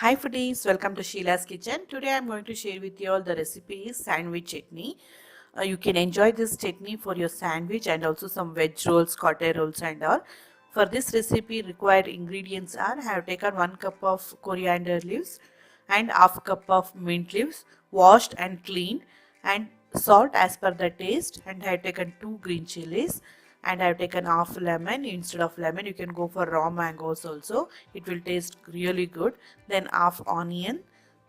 Hi foodies, welcome to Sheila's Kitchen. Today I'm going to share with you all the recipe is sandwich chutney. You can enjoy this chutney for your sandwich and also some veg rolls, cotte rolls and all. For this recipe required ingredients are I have taken 1 cup of coriander leaves and half cup of mint leaves washed and cleaned, and salt as per the taste, and I have taken 2 green chilies, and I have taken half lemon. Instead of lemon you can go for raw mangoes also, it will taste really good. Then half onion,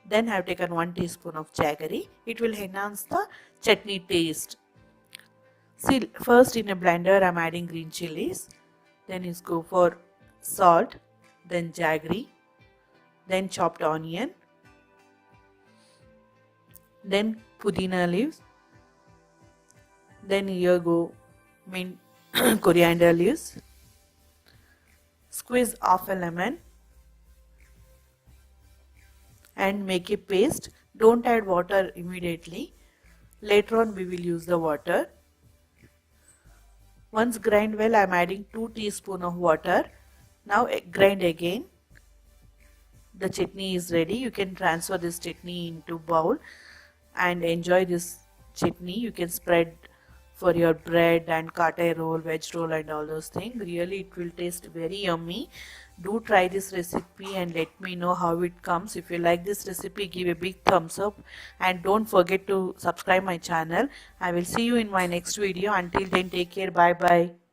then I have taken 1 teaspoon of jaggery. It will enhance the chutney taste. See, first in a blender I am adding green chilies, then is go for salt, then jaggery, then chopped onion, then pudina leaves, then here go mint coriander leaves. Squeeze half a lemon and make a paste. Don't add water immediately. Later on we will use the water. Once grind well, I am adding 2 teaspoons of water. Now grind again. The chutney is ready. You can transfer this chutney into bowl and enjoy this chutney. You can spread for your bread and cotte roll, veg roll and all those things. Really it will taste very yummy. Do try this recipe and let me know how it comes. If you like this recipe, give a big thumbs up and don't forget to subscribe my channel. I will see you in my next video. Until then, take care. Bye bye.